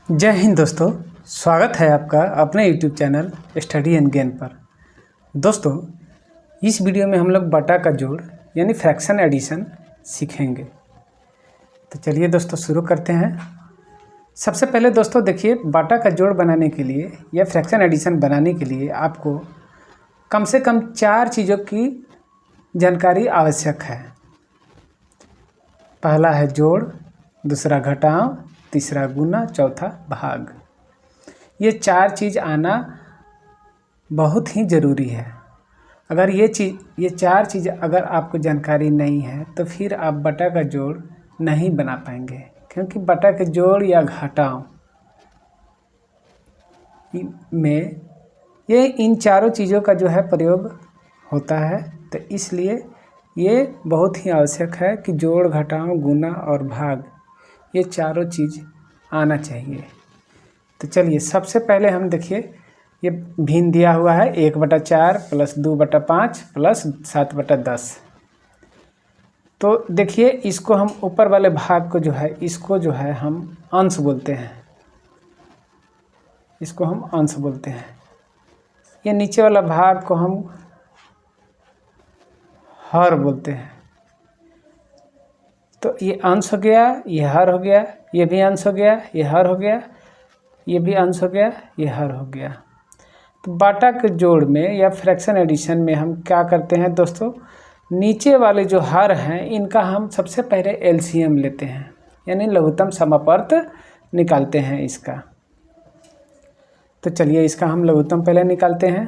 जय हिंद दोस्तों, स्वागत है आपका अपने YouTube channel study and gain पर। दोस्तों, इस वीडियो में हम लोग बटा का जोड़ यानी फ्रैक्शन एडिशन सीखेंगे। तो चलिए दोस्तों शुरू करते हैं। सबसे पहले दोस्तों देखिए, बटा का जोड़ बनाने के लिए या फ्रैक्शन एडिशन बनाने के लिए आपको कम से कम 4 चीज़ों की जानकारी आवश्यक है। पहला है जोड़, दूसरा घटाव, तीसरा गुना, चौथा भाग। ये 4 चीज़ आना बहुत ही ज़रूरी है। अगर ये 4 चीज़ अगर आपको जानकारी नहीं है तो फिर आप बटा का जोड़ नहीं बना पाएंगे, क्योंकि बटा के जोड़ या घटाव में ये इन चारों चीज़ों का जो है प्रयोग होता है। तो इसलिए ये बहुत ही आवश्यक है कि जोड़, घटाव, गुना और भाग ये चारों चीज़ आना चाहिए। तो चलिए सबसे पहले हम देखिए, ये भिन्न दिया हुआ है 1/4 + 2/5 + 7/10। तो देखिए इसको हम ऊपर वाले भाग को जो है इसको जो है हम अंश बोलते हैं, इसको हम अंश बोलते हैं। ये नीचे वाला भाग को हम हर बोलते हैं। तो ये अंश हो गया, ये हर हो गया, ये भी अंश हो गया, ये हर हो गया, ये भी अंश हो गया, ये हर हो गया। तो बटा के जोड़ में या फ्रैक्शन एडिशन में हम क्या करते हैं दोस्तों, नीचे वाले जो हर हैं इनका हम सबसे पहले एलसीएम लेते हैं, यानी लघुत्तम समापर्त निकालते हैं इसका। तो चलिए इसका हम लघुत्तम पहले निकालते हैं,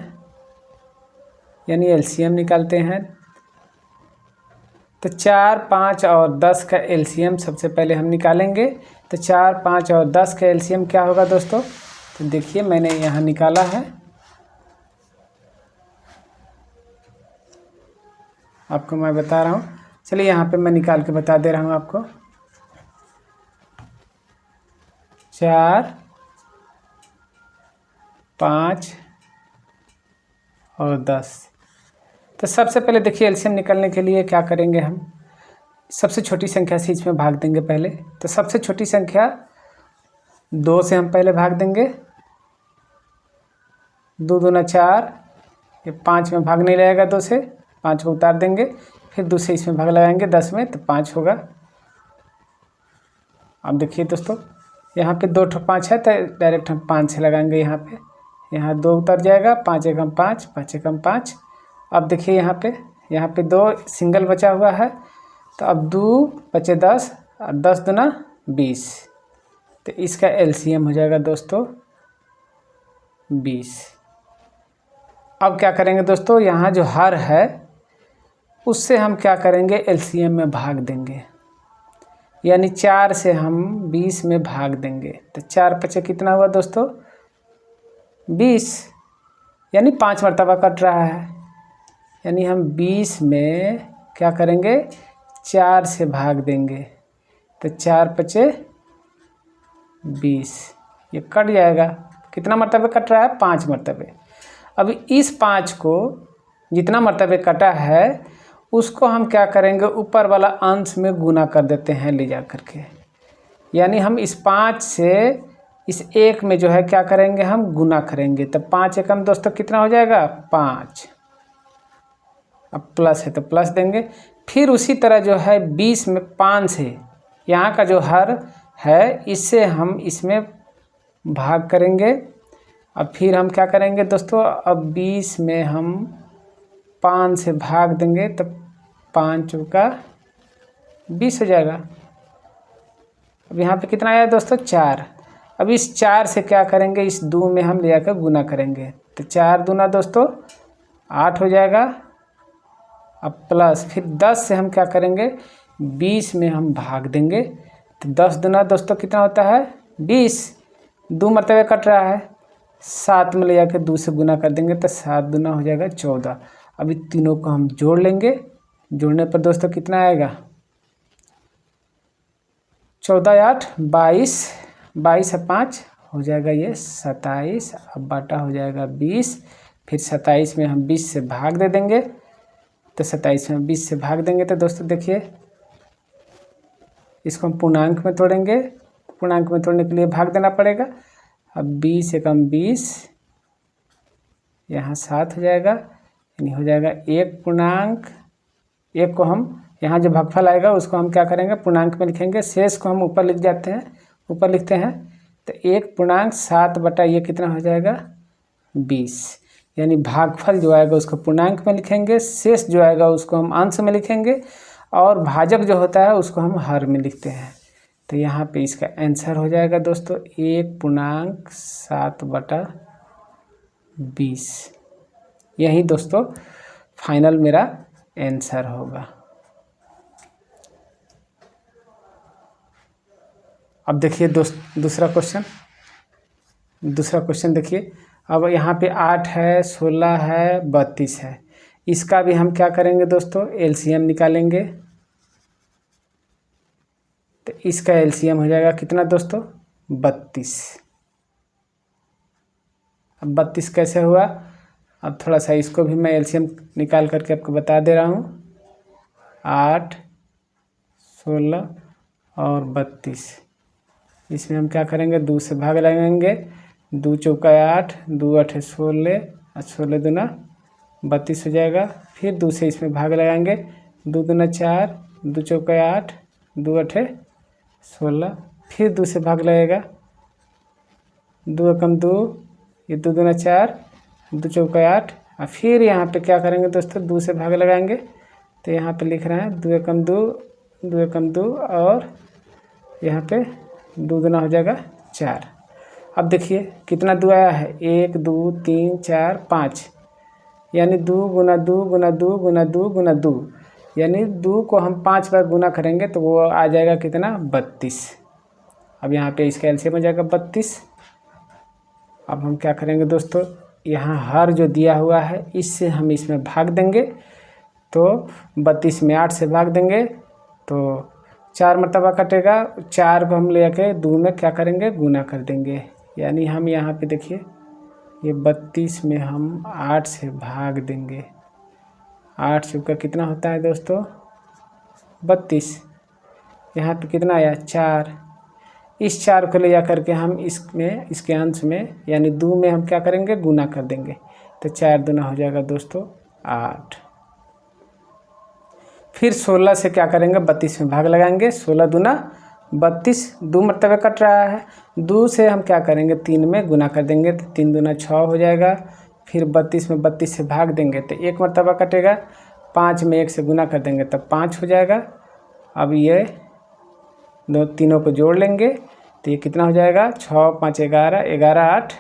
यानी एलसीएम निकालते हैं। तो 4, 5 और 10 का एलसीएम सबसे पहले हम निकालेंगे। तो 4, 5 और 10 का एलसीएम क्या होगा दोस्तों, तो देखिए मैंने यहाँ निकाला है, आपको मैं बता रहा हूँ। चलिए यहाँ पे मैं निकाल के बता दे रहा हूँ आपको। 4, 5 और 10। तो सबसे पहले देखिए एलसीएम निकालने के लिए क्या करेंगे, हम सबसे छोटी संख्या से इसमें भाग देंगे पहले। तो सबसे छोटी संख्या 2 से हम पहले भाग देंगे। 2 दूना 4, ये 5 में भाग नहीं रहेगा, 2 से 5 को उतार देंगे। फिर 2 से इसमें भाग लगाएंगे 10 में, तो 5 होगा। अब देखिए दोस्तों, यहाँ पे 2 ठो 5 है तो डायरेक्ट हम 5 से लगाएंगे यहाँ पे। यहाँ 2 उतर जाएगा, 5 एकम 5, 5 एकम 5। अब देखिए यहाँ पे 2 सिंगल बचा हुआ है, तो अब 2 बचे 10 और 10 दूना 20। तो इसका एलसीएम हो जाएगा दोस्तों 20। अब क्या करेंगे दोस्तों, यहाँ जो हर है उससे हम क्या करेंगे, एलसीएम में भाग देंगे, यानी 4 से हम 20 में भाग देंगे। तो 4 पचे कितना हुआ दोस्तों, 20, यानी 5 मरतबा कट रहा है, यानी हम 20 में क्या करेंगे, 4 से भाग देंगे। तो 4 पचे 20, ये कट जाएगा। कितना मरतबे कट रहा है, 5 मरतबे। अब इस 5 को जितना मरतबे कटा है उसको हम क्या करेंगे, ऊपर वाला अंश में गुना कर देते हैं ले जा करके, यानी हम इस 5 से इस 1 में जो है क्या करेंगे, हम गुना करेंगे। तो 5 एकम दोस्तों कितना हो जाएगा, 5। अब प्लस है तो प्लस देंगे। फिर उसी तरह जो है 20 में 5 से यहाँ का जो हर है इससे हम इसमें भाग करेंगे। अब फिर हम क्या करेंगे दोस्तों, अब 20 में हम 5 से भाग देंगे, तो 5 चौका 20 हो जाएगा। अब यहाँ पे कितना आया दोस्तों, 4। अब इस 4 से क्या करेंगे, इस 2 में हम ले जाकर गुना करेंगे। तो 4 दूना दोस्तों 8 हो जाएगा। अब प्लस फिर 10 से हम क्या करेंगे, 20 में हम भाग देंगे। तो 10 दूना दोस्तों कितना होता है, 20। 2 मरतबे कट रहा है, 7 में ले जाकर 2 से गुना कर देंगे, तो 7 दूना हो जाएगा 14। अभी तीनों को हम जोड़ लेंगे। जोड़ने पर दोस्तों कितना आएगा, 14 8 22, 22 से 5 हो जाएगा ये 27। अब बाटा हो जाएगा 20। फिर 27 में हम 20 से भाग दे देंगे। तो 27 में 20 से भाग देंगे तो दोस्तों देखिए इसको हम पूर्णांक में तोड़ेंगे। पूर्णांक में तोड़ने के लिए भाग देना पड़ेगा। अब 20 एकम 20, यहाँ 7 हो जाएगा, यानी हो जाएगा 1 पूर्णांक। 1 को हम यहाँ जो भागफल आएगा उसको हम क्या करेंगे, पूर्णांक में लिखेंगे, शेष को हम ऊपर लिख जाते हैं, ऊपर लिखते हैं। तो 1 पूर्णांक 7 बटा ये कितना हो जाएगा 20, यानी भागफल जो आएगा उसको पूर्णांक में लिखेंगे, शेष जो आएगा उसको हम अंश में लिखेंगे, और भाजक जो होता है उसको हम हर में लिखते हैं। तो यहाँ पे इसका आंसर हो जाएगा दोस्तों 1 पूर्णांक 7 बटा 20। यही दोस्तों फाइनल मेरा आंसर होगा। अब देखिए दूसरा क्वेश्चन देखिए। अब यहाँ पे 8 है, 16 है, 32 है। इसका भी हम क्या करेंगे दोस्तों, एलसीएम निकालेंगे। तो इसका एलसीएम हो जाएगा कितना दोस्तों 32। अब 32 कैसे हुआ, अब थोड़ा सा इसको भी मैं एलसीएम निकाल करके आपको बता दे रहा हूँ। 8, 16 और 32, इसमें हम क्या करेंगे, 2 से भाग लगाएंगे। 2 चौका 8, 2 8 16, और 16 दूना 32 हो जाएगा। फिर 2 से इसमें भाग लगाएंगे, 2 दूना 4, 2 चौका 8, 2 8 16, फिर 2 से भाग लगेगा, 2 एकम 2, ये 2 दूना 4, 2 चौका 8, और फिर यहाँ पे क्या करेंगे दोस्तों, 2 से भाग लगाएंगे। तो यहाँ पे लिख रहे हैं 2 एकम 2, 2 एकम 2, और यहाँ पे 2 दूना हो जाएगा 4। अब देखिए कितना 2 आया है, 1 2 3 4 5, यानी 2 गुना 2 गुना 2 गुना 2 गुना 2, यानी 2 को हम 5 बार गुना करेंगे तो वो आ जाएगा कितना 32। अब यहाँ पे इसका एलसीएम हो जाएगा 32। अब हम क्या करेंगे दोस्तों, यहाँ हर जो दिया हुआ है इससे हम इसमें भाग देंगे। तो 32 में 8 से भाग देंगे तो 4 मरतबा कटेगा, 4 को हम ले आके 2 में क्या करेंगे, गुना कर देंगे। यानी हम यहाँ पे देखिए ये 32 में हम 8 से भाग देंगे। 8 चौका कितना होता है दोस्तों 32, यहाँ पे कितना आया 4। इस 4 को ले जा करके हम इसमें इसके अंश में यानी 2 में हम क्या करेंगे, गुना कर देंगे। तो 4 दूना हो जाएगा दोस्तों 8। फिर 16 से क्या करेंगे, 32 में भाग लगाएंगे। 16 दूना 32, 2 मरतबे कट रहा है। 2 से हम क्या करेंगे, 3 में गुना कर देंगे। तो 3 दूना 6 हो जाएगा। फिर 32 में 32 से भाग देंगे तो 1 मरतबा कटेगा। 5 में 1 से गुना कर देंगे तब 5 हो जाएगा। अब ये तीनों को जोड़ लेंगे तो ये कितना हो जाएगा, 6 5 11, 11 8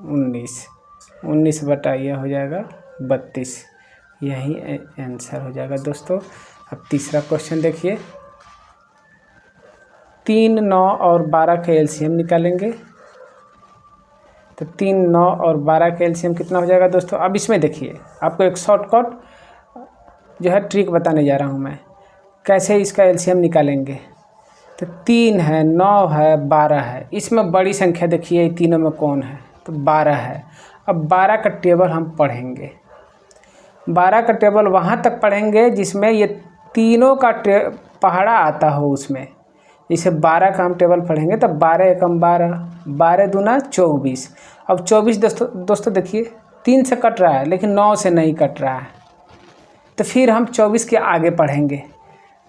19, 19 बटा ये हो जाएगा 32। यही आंसर हो जाएगा दोस्तों। अब तीसरा क्वेश्चन देखिए, 3 9 और 12 के एलसीएम निकालेंगे। तो 3 9 और 12 के एलसीएम कितना हो जाएगा दोस्तों। अब इसमें देखिए आपको एक शॉर्टकट जो है ट्रिक बताने जा रहा हूँ मैं, कैसे इसका एलसीएम निकालेंगे। तो 3 है, 9 है, 12 है। इसमें बड़ी संख्या देखिए ये तीनों में कौन है, तो 12 है। अब 12 का टेबल हम पढ़ेंगे। 12 का टेबल वहाँ तक पढ़ेंगे जिसमें ये तीनों का पहाड़ा आता हो उसमें। जैसे 12 का हम टेबल पढ़ेंगे तो 12 एकम 12, 12 दूना 24। अब 24 दोस्तों देखिए 3 से कट रहा है लेकिन 9 से नहीं कट रहा है। तो फिर हम 24 के आगे पढ़ेंगे।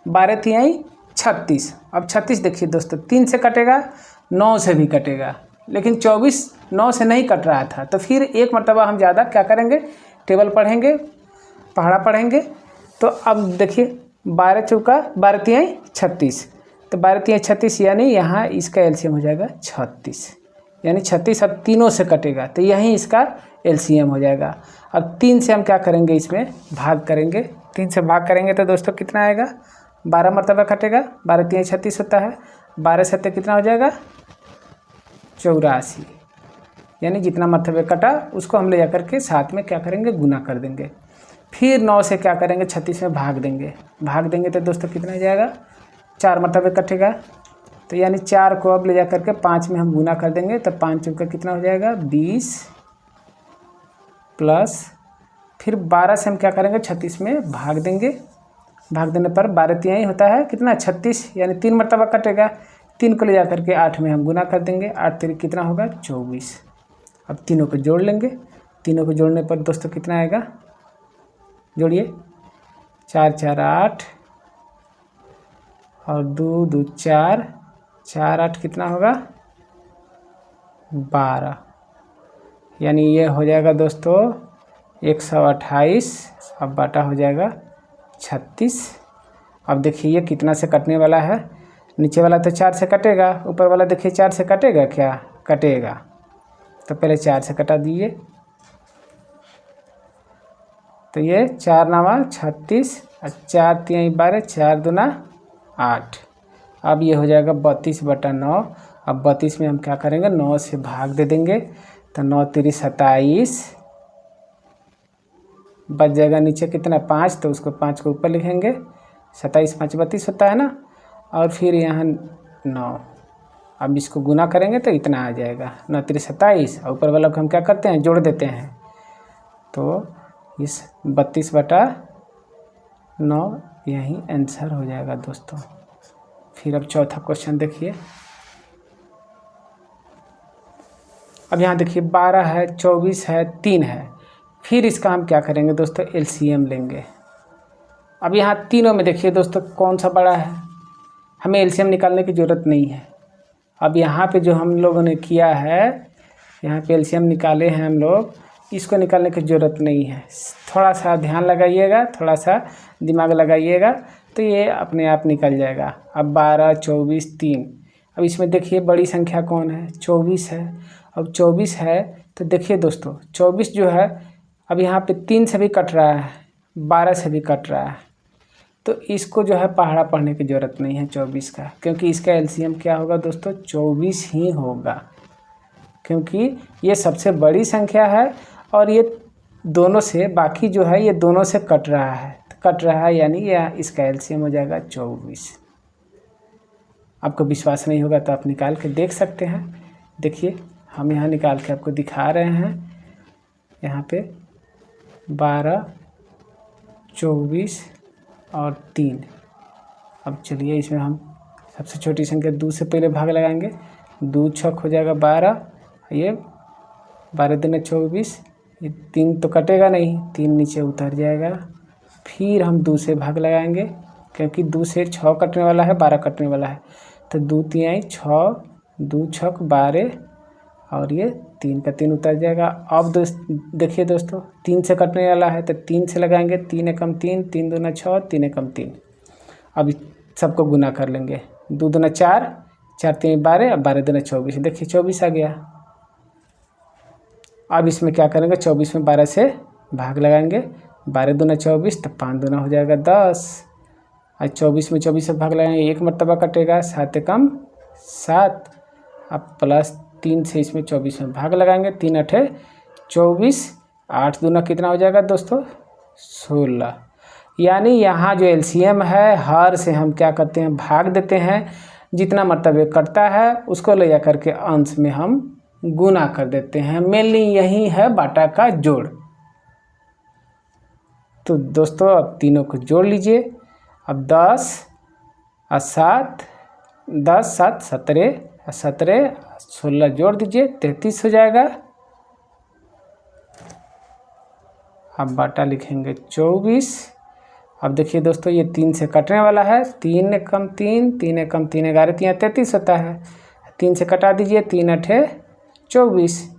12 तिहाई 36। अब 36 देखिए दोस्तों 3 से कटेगा, 9 से भी कटेगा, लेकिन 24 9 से नहीं कट रहा था। तो फिर एक मरतबा हम ज़्यादा क्या करेंगे, टेबल पढ़ेंगे, पहाड़ा पढ़ेंगे। तो अब देखिए 12 चौका 12 तिहाई 36, तो 12 तिहाई 36, यानी यहाँ इसका एलसीएम हो जाएगा 36, यानी 36 अब तीनों से कटेगा तो यहीं इसका एलसीएम हो जाएगा। अब 3 से हम क्या करेंगे, इसमें भाग करेंगे। 3 से भाग करेंगे तो दोस्तों कितना आएगा, 12 मरतबा कटेगा। 12 तिहाई 36 होता है, 12 सत्ते कितना हो जाएगा 84, यानी जितना मरतबे कटा उसको हम ले जाकर के साथ में क्या करेंगे, गुना कर देंगे। फिर 9 से क्या करेंगे, 36 में भाग देंगे तो दोस्तों कितना हो जाएगा, 4 मरतबे कटेगा। तो यानी 4 को अब ले जा करके 5 में हम गुना कर देंगे तो 5 चौका कितना हो जाएगा 20, प्लस फिर 12 से हम क्या करेंगे, 36 में भाग देंगे। भाग देने पर 12 तिहाई होता है कितना 36, यानी 3 मरतबा कटेगा। 3 को ले जा करके 8 में हम गुना कर देंगे। 8 3 कितना होगा 24। अब तीनों को जोड़ लेंगे। तीनों को जोड़ने पर दोस्तों कितना आएगा, जोड़िए 4 4 8 और 2 2 4, 4 8 कितना होगा 12, यानी ये हो जाएगा दोस्तों 128। अब बाटा हो जाएगा 36। अब देखिए ये कितना से कटने वाला है, नीचे वाला तो 4 से कटेगा, ऊपर वाला देखिए 4 से कटेगा क्या, कटेगा। तो पहले 4 से कटा दीजिए, तो ये 4 9 36 और 4 3 12, 4 2 8। अब ये हो जाएगा 32/9। अब 32 में हम क्या करेंगे, 9 से भाग दे देंगे, तो 9 3 27, बच जाएगा नीचे कितना 5, तो उसको 5 को ऊपर लिखेंगे, 27 5 32 होता है ना। और फिर यहाँ 9, अब इसको गुना करेंगे तो इतना आ जाएगा 9 3 27, और ऊपर वाला को हम क्या करते हैं, जोड़ देते हैं। तो इस 32/9 यही आंसर हो जाएगा दोस्तों। फिर अब चौथा क्वेश्चन देखिए। अब यहाँ देखिए 12 है, 24 है, 3 है। फिर इसका हम क्या करेंगे दोस्तों, एलसीएम लेंगे। अब यहाँ तीनों में देखिए दोस्तों कौन सा बड़ा है, हमें एलसीएम निकालने की ज़रूरत नहीं है। अब यहाँ पे जो हम लोगों ने किया है, यहाँ पे एलसीएम निकाले हैं हम लोग, इसको निकालने की ज़रूरत नहीं है। थोड़ा सा ध्यान लगाइएगा, थोड़ा सा दिमाग लगाइएगा, तो ये अपने आप निकल जाएगा। अब 12 24 3, अब इसमें देखिए बड़ी संख्या कौन है, 24 है। अब 24 है तो देखिए दोस्तों 24 जो है, अब यहाँ पे 3 से भी कट रहा है, 12 से भी कट रहा है, तो इसको जो है पहाड़ा पढ़ने की ज़रूरत नहीं है 24 का, क्योंकि इसका एलसीएम क्या होगा दोस्तों, 24 ही होगा, क्योंकि ये सबसे बड़ी संख्या है और ये दोनों से, बाकी जो है ये दोनों से कट रहा है, यानी यह इसका एलसीएम हो जाएगा 24। आपको विश्वास नहीं होगा तो आप निकाल के देख सकते हैं। देखिए हम यहाँ निकाल के आपको दिखा रहे हैं। यहाँ पे 12 24 और 3। अब चलिए इसमें हम सबसे छोटी संख्या 2 से पहले भाग लगाएंगे। 2 छक हो जाएगा 12, ये 12 दूनी 24, ये 3 तो कटेगा नहीं, 3 नीचे उतर जाएगा। फिर हम 2 से भाग लगाएंगे, क्योंकि 2 से 6 कटने वाला है, 12 कटने वाला है, तो 2 3 6, 2 छक 12 और ये 3 का 3 उतर जाएगा। अब देखिए दोस्तों 3 से कटने वाला है, तो 3 से लगाएंगे, 3 एकम 3, 3 दूना 6, 3 एकम 3। अब सबको गुना कर लेंगे, 2 दूना 4, 4 3 12, अब 12 दूना 24, देखिए 24 आ गया। अब इसमें क्या करेंगे, 24 में 12 से भाग लगाएंगे, 12 दूना 24, तो 5 दूना हो जाएगा 10। आज 24 में 24 से भाग लगाएंगे, 1 मरतबा कटेगा, 7 एकम 7। अब प्लस 3 से इसमें 24 में भाग लगाएंगे, 3 8 24, 8 दूना कितना हो जाएगा दोस्तों 16। यानी यहाँ जो एलसीएम है, हर से हम क्या करते हैं, भाग देते हैं, जितना मरतबे कटता है उसको ले जा करके अंश में हम गुना कर देते हैं। मेनली यही है बाटा का जोड़। तो दोस्तों अब तीनों को जोड़ लीजिए। अब 10 और 7, 10 7 17 और 17 16 जोड़ दीजिए, 33 हो जाएगा। अब बाटा लिखेंगे 24। अब देखिए दोस्तों ये 3 से कटने वाला है, 3 एकम 3, 3 एकम 3 11 3 33 होता है, 3 से कटा दीजिए, 3 8 24।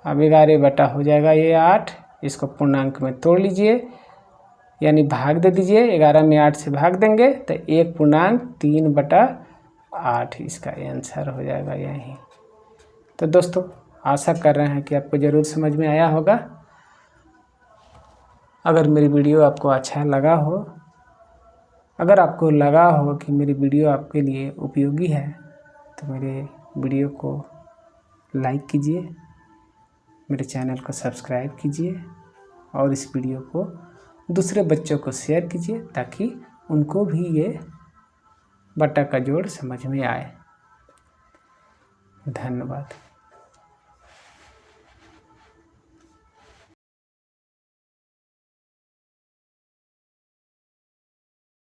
अब 11 बटा हो जाएगा ये 8, इसको पूर्णांक में तोड़ लीजिए, यानी भाग दे दीजिए। 11 में 8 से भाग देंगे तो 1/3/8 इसका आंसर हो जाएगा यही। तो दोस्तों आशा कर रहे हैं कि आपको ज़रूर समझ में आया होगा। अगर मेरी वीडियो आपको अच्छा लगा हो, अगर आपको लगा हो कि मेरी वीडियो आपके लिए उपयोगी है, तो मेरे वीडियो को लाइक कीजिए, मेरे चैनल को सब्सक्राइब कीजिए और इस वीडियो को दूसरे बच्चों को शेयर कीजिए, ताकि उनको भी ये बटा का जोड़ समझ में आए। धन्यवाद।